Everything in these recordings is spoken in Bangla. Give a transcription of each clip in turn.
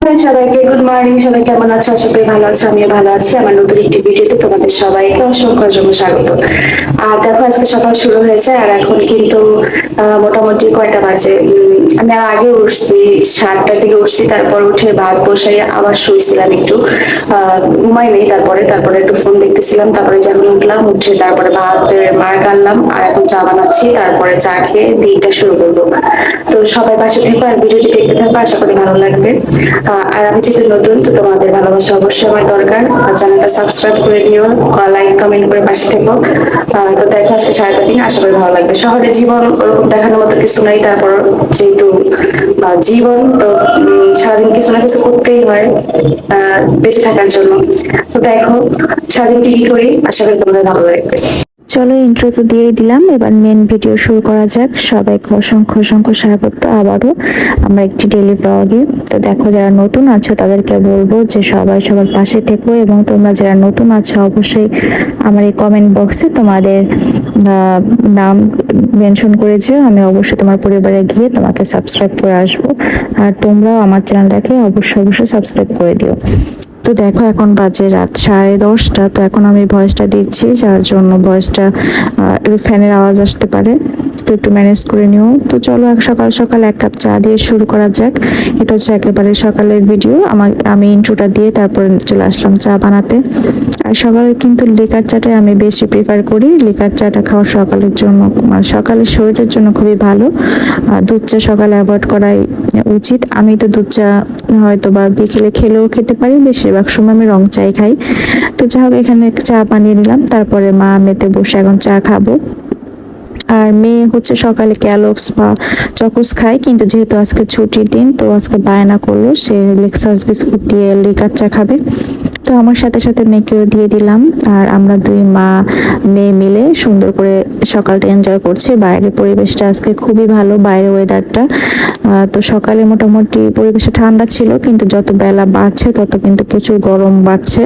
সবাইকে গুড মর্নিং। সবাই কেমন আছো? আশা করি ভালো আছো, আমিও ভালো আছি। আমার নতুন একটি ভিডিওতে তোমাদের সবাইকে অসংখ্য অসংখ্য স্বাগত। আর দেখো, আজকে সকাল শুরু হয়েছে আর এখন কিন্তু মোটামুটি কয়টা বাজে, আমি আগে উঠছি, 7টার দিকে উঠছি। তারপর উঠে ভাত বসাই, আবার শুয়েছিলাম একটু, ঘুমাই নেই। তারপরে একটু ফোন দেখতেছিলাম। তারপরে যখন উঠলাম, উঠে তারপরে ভাত মার গাড়লাম আর এখন চা বানাচ্ছি। তারপরে চা খেয়ে দিনটা শুরু করবো। তো সবাই পাশে থেকো আর ভিডিওটি দেখতে থাকো, আশা করি ভালো লাগবে। আর আমি যেহেতু নতুন, তো তোমাদের ভালোবাসা অবশ্যই আমার দরকার। আর চ্যানেলটা সাবস্ক্রাইব করে দিও, লাইক কমেন্ট করে পাশে থেকো। তো দেখো আজকে সারাটা দিন, আশা করি ভালো লাগবে। শহরের জীবন ওরকম দেখানোর মতো কিছু নাই, তারপর যেহেতু জীবন তো সারাদিন কিছু না কিছু করতেই হয় বেঁচে থাকার জন্য। তো দেখো সারাদিন কি কি করি, আশা করি তোমাদের ভালো লাগবে। চলো, ইন্ট্রো তো দিয়েই দিলাম, এবার মেন ভিডিও শুরু করা যাক। সবাইকে অসংখ্য অসংখ্য স্বাগত আবারও আমার একটি ডেইলি ব্লগে। তো দেখো, যারা নতুন আছো তাদেরকে বলবো যে সবাই সবার পাশে থেকো, এবং তোমরা যারা নতুন আছো অবশ্যই আমার এই কমেন্ট বক্সে তোমাদের নাম মেনশন করে যেও। আমি অবশ্যই তোমার পরিবারে গিয়ে তোমাকে সাবস্ক্রাইব করে আসবো, আর তোমরাও আমার চ্যানেলটাকে অবশ্যই অবশ্যই সাবস্ক্রাইব করে দিও। তো দেখো, এখন বাজে রাত 10:30। তো এখন আমি ভয়েসটা দিচ্ছি, যার জন্য ভয়েসটা ফ্যানের আওয়াজ আসতে পারে, তো একটু ম্যানেজ করে নিও। তো চলো, সকাল সকাল এক কাপ চা দিয়ে শুরু করা যাক। এটা হচ্ছে একেবারে সকালের ভিডিও। আমি ইন্ট্রোটা দিয়ে তারপর চলে আসলাম চা বানাতে। আর সকালে কিন্তু লিকার চাটাই আমি বেশি প্রিফার করি। লিকার চাটা খাওয়া সকালের জন্য, মানে সকালের শরীরের জন্য খুবই ভালো। দুধ চা সকালে অ্যাভয়েড করাই উচিত। আমি তো দুধ চা হয়তো বা বিকেলে খেলেও খেতে পারি, বেশিরভাগ সময় আমি রং চাই খাই। তো যাই হোক, এখানে চা বানিয়ে নিলাম, তারপরে মা মেতে বসে এখন চা খাবো। আর মেয়ে হচ্ছে সকালে ক্যালক্স বা চকোস খায়, কিন্তু যেহেতু আজকে ছুটির দিন, তো আজকে বায়না করলো সে লেক্সাস বিস্কুট দিয়ে লিকার চা খাবে। তো আমার সাথে সাথে মেয়েকেও দিয়ে দিলাম, আর আমরা দুই মা মেয়ে মিলে সুন্দর করে সকালটা এনজয় করছি। বাইরের পরিবেশটা আজকে খুবই ভালো, বাইরের ওয়েদারটা। তো সকালে মোটামুটি পরিবেশটা ঠান্ডা ছিল, কিন্তু যত বেলা বাড়ছে তত কিন্তু প্রচুর গরম বাড়ছে।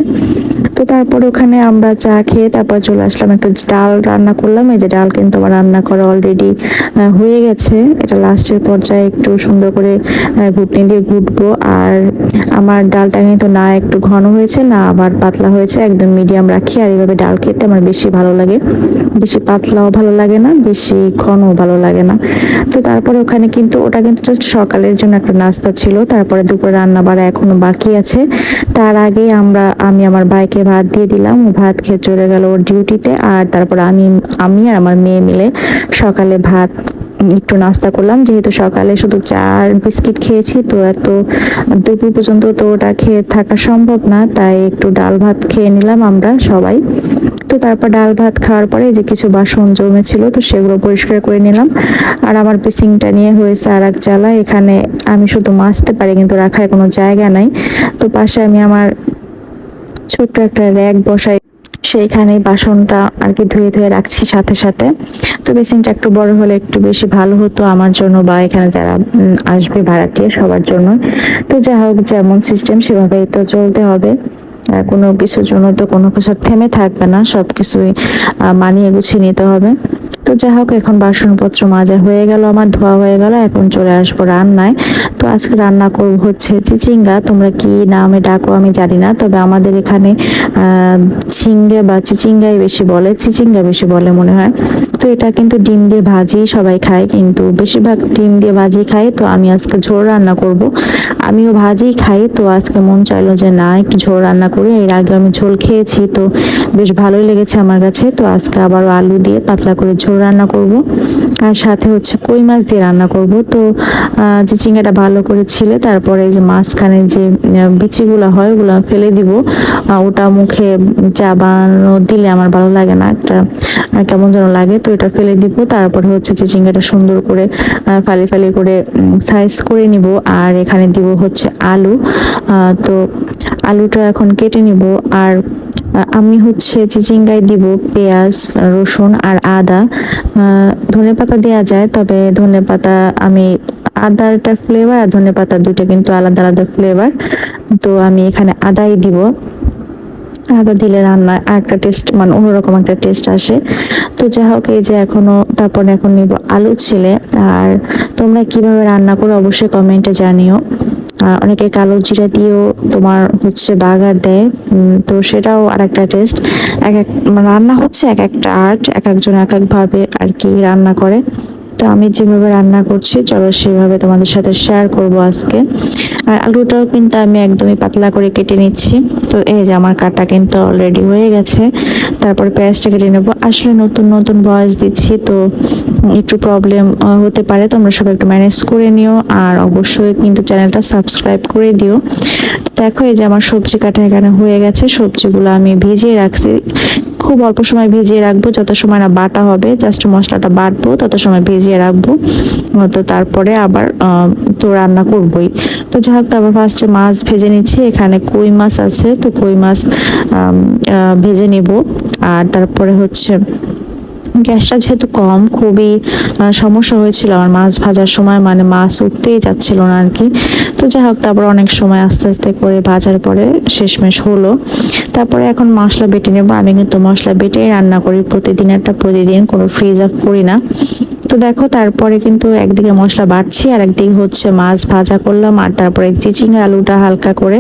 তো তারপর ওখানে আমরা চা খেয়ে তারপর চলে আসলাম, একটু ডাল রান্না করলাম। এই যে ডাল কিন্তু আমার রান্না করা অলরেডি হয়ে গেছে। এটা লাস্টের পর্যায়ে একটু সুন্দর করে ঘুটনি দিয়ে ঘুটবো। আর আমার ডালটা কিন্তু না একটু ঘন হয়েছে, না আবার পাতলা হয়েছে, একদম মিডিয়াম রাখি। আর এইভাবে ডাল খেতে আমার বেশি ভালো লাগে, বেশি পাতলাও ভালো লাগে না, বেশি ঘনও ভালো লাগে না। তো তারপরে ওখানে কিন্তু ওটা কিন্তু জাস্ট সকালের জন্য একটা নাস্তা ছিল। তারপরে দুপুরে রান্না বাড়া এখনো বাকি আছে। তার আগে আমি আমার ভাইকে ভাত দিয়ে দিলাম, ও ভাত খেয়ে চলে গেল ওর ডিউটিতে। আর তারপর আমি আর আমার মেয়ে মিলে সকালে ভাত একটু নাস্তা করলাম। যেহেতু সকালে শুধু চা আর বিস্কিট খেয়েছি, তো এত দুপুর পর্যন্ত তো ওটা খেয়ে থাকা সম্ভব না, তাই একটু ডাল ভাত খেয়ে নিলাম আমরা সবাই। তো তারপর ডাল ভাত খাওয়ার পরে যে কিছু বাসন জমেছিল, তো সেগুলো পরিষ্কার করে নিলাম। আর আমার বেসিংটা নিয়ে হয়েছে আর এক জ্বালা। এখানে আমি শুধু মাজতে পারি, কিন্তু রাখার কোনো জায়গা নাই। তো পাশে আমি আমার ছোট্ট একটা র্যাক বসাই, সেইখানে বাসনটা আর কি ধুয়ে ধুয়ে রাখছি সাথে সাথে। তো বেসিনটা একটু বড় হলে একটু বেশি ভালো হতো আমার জন্য, বা এখানে যারা আসবে ভাড়াটিয়া সবার জন্য। তো যা হোক, যেমন সিস্টেম সেভাবেই তো চলতে হবে। কোনো কিছুর জন্য তো কোনো কিছু থেমে থাকবে না, সবকিছুই মানিয়ে গুছিয়ে নিতে হবে। তো যাই হোক, এখন বাসনপত্র মাজা হয়ে গেল, আমার ধোয়া হয়ে গেল, এখন চলে আসবো রান্নায়। তো আজকে রান্না করব হচ্ছে চিচিঙ্গা। তোমরা কি নামে ডাকো আমি জানি না, তবে আমাদের এখানে ঝিঙ্গে বা চিচিঙ্গাই বেশি বলে, চিচিঙ্গা বেশি বলে মনে হয়। তো এটা কিন্তু ডিম দিয়ে ভাজি সবাই খায়, কিন্তু বেশিরভাগ ডিম দিয়ে ভাজি খায়। তো আমি আজকে ঝোল রান্না করব। আমিও ভাজি খাই, তো আজকে মন চাইলো যে না, একটু ঝোল রান্না করি। এর আগে আমি ঝোল খেয়েছি, তো বেশ ভালোই লেগেছে আমার কাছে। তো আজকে আবার আলু দিয়ে পাতলা করে ঝোল রান্না করব, আর সাথে হচ্ছে কই মাছ দিয়ে রান্না করব। তো চিচিঙ্গাটা ভালো করে ছিলে তারপরে এই যে মাঝখানে যে বিচিগুলো হয় ওগুলো ফেলে দিব। ওটা মুখে চাবানো দিলে আমার ভালো লাগে না, একটা কেমন যেন লাগে। তো এটা ফেলে দিব। তারপরে হচ্ছে চিচিঙ্গাটা সুন্দর করে ফালি ফালি করে সাইজ করে নিব। আর এখানে দিব হচ্ছে আলু। তো আলুটা এখন কেটে নিব। আর আমি হচ্ছে চিচিঙ্গায় দিব পেঁয়াজ, রসুন আর আদা। ধনেপাতা দেওয়া যায়, তবে ধনেপাতা আমি আদারটা ফ্লেভার আর ধনেপাতা দুটো কিন্তু আলাদা আলাদা ফ্লেভার, তো আমি এখানে আদাই দিব। আদা দিলে রান্না একটা টেস্ট, মানে অন্যরকম একটা টেস্ট আসে। তো যাই হোক, এই যে তারপরে এখন নিব আলু ছিলে। আর তোমরা কিভাবে রান্না করো অবশ্যই কমেন্টে জানিও। অনেকে কালো জিরা দিয়েও তোমার হচ্ছে বাগার দেয়। তো সেটাও আর একটা টেস্ট। এক এক রান্না হচ্ছে এক একটা আর্ট, এক একজন এক এক ভাবে আর কি রান্না করে। তো আমি যেভাবে রান্না করছি চলো সেভাবে তোমাদের সাথে শেয়ার করব আজকে। আর আলুটাও কিন্তু আমি একদমই পাতলা করে কেটে নিচ্ছি। তো এই যে আমার কাটা কিন্তু অলরেডি হয়ে গেছে। তারপর পেঁয়াজটা কেটে নেবো। আসলে নতুন নতুন ভয়েস দিচ্ছি, তো একটু প্রবলেম হতে পারে, তোমরা সবাই একটু ম্যানেজ করে নিও। আর অবশ্যই কিন্তু চ্যানেলটা সাবস্ক্রাইব করে দিও। তো দেখো এই যে আমার সবজি কাটা এখানে হয়ে গেছে। সবজিগুলো আমি ভিজিয়ে রাখছি, খুব অল্প সময় ভিজিয়ে রাখবো, যত সময় না বাটা হবে, জাস্ট মশলাটা বাটবো তত সময় ভিজিয়ে রাখবো। তো তারপরে আবার তো রান্না করবোই। তো যাই হোক, তারপর ফার্স্টে মাছ ভেজে নিচ্ছি। এখানে কই মাছ আছে, তো কই মাছ ভেজে নিব। আর তারপরে হচ্ছে গ্যাসটা যেহেতু কম, খুবই সমস্যা হয়েছিল আমার মাছ ভাজার সময়, মানে মাছ উঠতেই যাচ্ছিল না আর কি। তো যাই হোক, তারপর অনেক সময় আস্তে আস্তে করে ভাজার পরে শেষমেশ হলো। তারপরে এখন মশলা বেটে নেবো। আমি কিন্তু মশলা বেটেই রান্না করি প্রতিদিন, কোনো ফ্রিজ অফ করি না। তো দেখো তারপরে কিন্তু একদিকে মশলা বাটছি আর একদিকে হচ্ছে মাছ ভাজা করলাম। আর তারপরে চিচিঙ্গা আলুটা হালকা করে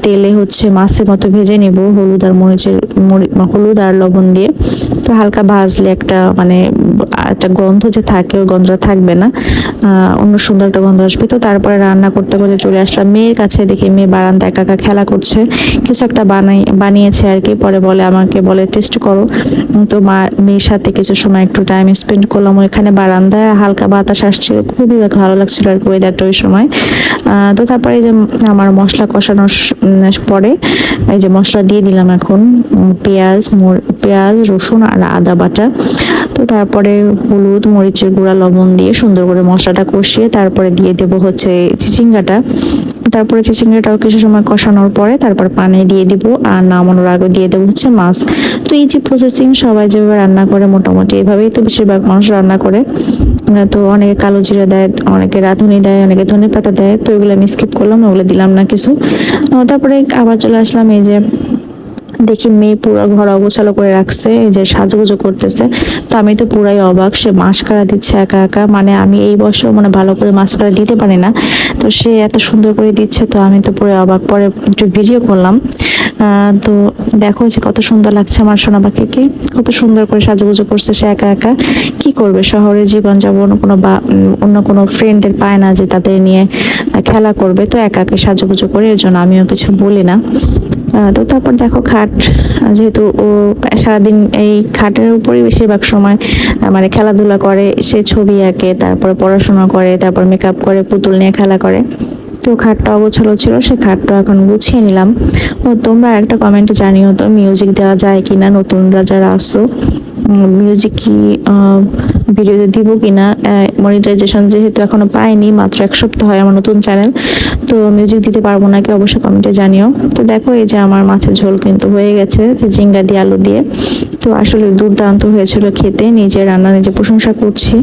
তেলে হচ্ছে মাছের মতো ভেজে নিব, হলুদ আর লবণ দিয়ে। তো হালকা ভাজলে একটা মানে একটা গন্ধ যে থাকে, ওই গন্ধটা থাকবে না, অন্য সুন্দর একটা গন্ধ আসবে। তো তারপরে রান্না করতে করতে চলে আসলাম মেয়ের কাছে। দেখি মেয়ে বারান্দা একা একা খেলা করছে, কিছু একটা বানিয়েছে আর কি। পরে আমাকে বলে টেস্ট করো। তো মেয়ের সাথে কিছু সময় একটু টাইম স্পেন্ড করলাম ওইখানে বারান্দায়। হালকা বাতাস আসছিল, খুবই ভালো লাগছিল আর কি ওয়েদারটা ওই সময়। তো তারপরে এই যে আমার মশলা কষানোর পরে এই যে মশলা দিয়ে দিলাম এখন, পেঁয়াজ রসুন আর আদা বাটা। তো তারপরে হলুদ মরিচের গুঁড়া লবণ দিয়ে সুন্দর করে মশলাটা কষিয়ে তারপরে দিয়ে দেবো হচ্ছে চিচিঙ্গাটা। তারপরে চিচিঙ্গাটাও কিছু সময় কষানোর পরে তারপর পানি দিয়ে দিব। আর নামানোর আগে দিয়ে দেবো হচ্ছে মাছ। তো এই যে প্রসেসিং সবাই যেভাবে রান্না করে মোটামুটি এভাবেই তো বেশিরভাগ মানুষ রান্না করে। তো অনেকে কালো জিরা দেয়, অনেকে রাঁধুনি দেয়, অনেকে ধনেপাতা দেয়। তো এগুলো আমি স্কিপ করলাম, ওগুলো দিলাম না কিছু। তারপরে আবার চলে আসলাম এই যে দেখি মেয়ে পুরো ঘর অগোছালো করে রাখছে, এই যে সাজুগুজু করতেছে। তো আমি তো পুরাই অবাক, সে মাস্কারা দিচ্ছে একা একা। মানে আমি এই বয়সে মানে ভালো করে মাস্কারা দিতে পারি না, তো সে এত সুন্দর করে দিচ্ছে। তো আমি তো পুরো অবাক। পরে একটু ভিডিও করলাম। তো দেখো যে কত সুন্দর লাগছে আমার সোনা পাখিকে, কত সুন্দর করে সাজুগুজু করছে সে একা একা। কি করবে, শহরে জীবন যাবো, অন্য কোনো ফ্রেন্ডদের পায় না যে তাদের নিয়ে খেলা করবে। তো একা একা সাজুগুজু করে, এর জন্য আমিও কিছু বলি না। তো তারপর দেখো খাট, যেহেতু ও সারাদিন এই খাটের উপরই বেশিরভাগ সময় মানে খেলাধুলা করে, সে ছবি আঁকে, তারপর পড়াশোনা করে, তারপর মেকআপ করে, পুতুল নিয়ে খেলা করে। তো খাটটা অগোছালো ছিল, সে খাটটা এখন গুছিয়ে নিলাম। ও তোমরা একটা কমেন্টে জানিও তো মিউজিক দেওয়া যায় কিনা, নতুনরা যারা আসো মিউজিক কি ভিডিওতে দিব কিনা। মনিটাইজেশন যেহেতু এখনো পাইনি, মাত্র 1 সপ্তাহ হয় আমার নতুন চ্যানেল, তো মিউজিক দিতে পারবো নাকি অবশ্যই কমেন্টে জানিও। তো দেখো এই যে আমার মাছের ঝোল কিন্তু হয়ে গেছে, ঝিঙ্গা দিয়ে আলু দিয়ে। তো আসলে দুর্দান্ত হয়েছিল খেতে, নিজে রান্না নিজে প্রশংসা করছি,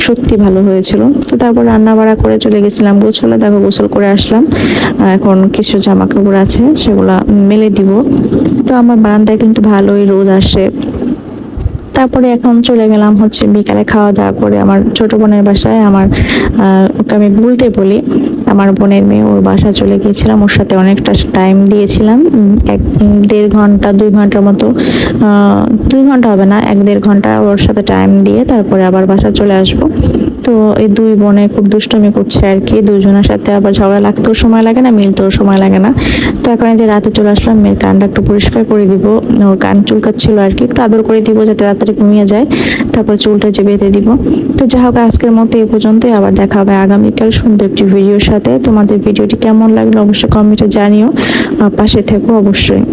সত্যি ভালো হয়েছিল। তো তারপর রান্না বাড়া করে চলে গেছিলাম গোসলে। দেখো গোসল করে আসলাম, এখন কিছু জামা কাপড় আছে সেগুলা মেলে দিব। তো আমার বারান্দায় কিন্তু ভালোই রোদ আসে। তারপরে এখন চলে গেলাম হচ্ছে বিকালে খাওয়া দাওয়া করে আমার ছোট বোনের বাসায়। ওকে আমি বুলটে বলি, আমার বোনের মেয়ে, ওর বাসায় চলে গিয়েছিলাম। ওর সাথে অনেকটা টাইম দিয়েছিলাম, 1-1.5 ঘন্টা 2 ঘন্টার মতো, 2 ঘন্টা হবে না, 1-1.5 ঘন্টা ওর সাথে টাইম দিয়ে তারপরে আবার বাসা চলে আসবো। তো এই দুই বোনে খুব দুষ্টমি করছে আর কি, দুজনের সাথে আবার ঝগড়া লাগতেও সময় লাগে না, মিলতেও সময় লাগে না। তো এখন যে রাতে চলে আসলাম, মেয়ের কানটা একটু পরিষ্কার করে দিব, ওর কান চুলকাচ্ছিল আর কি, একটু আদর করে দিব যাতে তাড়াতাড়ি ঘুমিয়ে যায়। তারপর চুলটা যে বেঁধে দিব। তো যা হোক আজকের মতো এই পর্যন্তই, আবার দেখা হবে আগামীকাল সুন্দর একটি ভিডিওর সাথে। তোমাদের ভিডিওটি কেমন লাগলো অবশ্যই কমেন্টে জানিও, পাশে থেকো অবশ্যই।